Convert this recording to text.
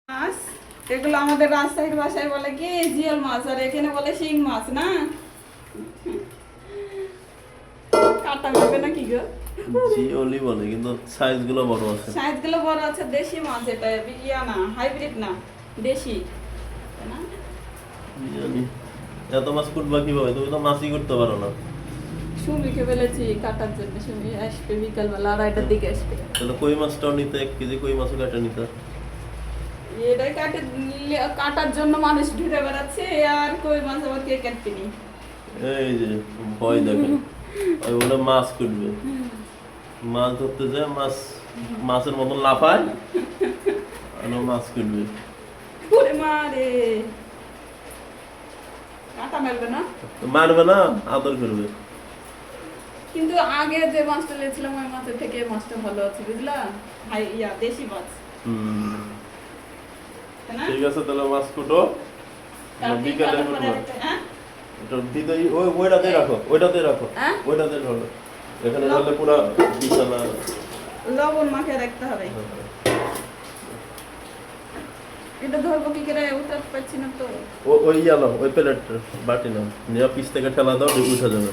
মাছ এগুলো আমাদের রাজশাহীর ভাষায় বলে কি জিওল মাছ, আর এখানে বলে শিং মাছ না। কাটা যাবে না কি গো? জিওলি বলে কিন্তু সাইজ গুলো বড় আছে। সাইজ গুলো বড় আছে, দেশি মাছ এটা, ইয়া না হাইব্রিড না, দেশি না। জিওলি এত মাছ কুটবা কিভাবে? তুমি তো মাছই করতে পারো না। সুমিকে বলেছি কাটার জন্য, সুমি আসবে বিকালবেলা 2:30টার দিকে আসবে। তাহলে কই মাছটাও নিতে, 1 কেজি কই মাছও কাটা নিতে। এটাই কাটার জন্য মানুষ ঘুরে বেড়াচ্ছে, আর কই মাছ আবার কে কাটবে নি? এই যে ভয় দেখে ওই বলে মাছ কুটবে, মাছ ধরতে যায় মাছ মাছের মতন লাফায় আর ও মাছ কুটবে। ওরে মারে, কাটা মারবে না? তো মারবে না, আদর করবে। কিন্তু আগে যে মাছটা লেছিলাম ওই মাছের থেকে এই মাছটা ভালো আছে, বুঝলা? হাই ইয়া দেশি মাছ, তাই না? ঠিক আছে তাহলে মাছ কুটো, কালকে বিকালে কাটার কুটবো। পরে একটা- হ্যাঁ? এটা দিতে ওইটাতে রাখো, ওইটাতে রাখো, হ্যাঁ? ওইটাতে রাখো। এখানে রাখলে পুরো বিছানা। লবণ মাখিয়ে রাখতে হবে। এটা ধরবো কি করে, উঠতে পারছি না তো। ওই নাও, ওই প্লেট বাটি নাও, নিয়ে পিস থেকে ঠেলা দাও, উঠে যাবে।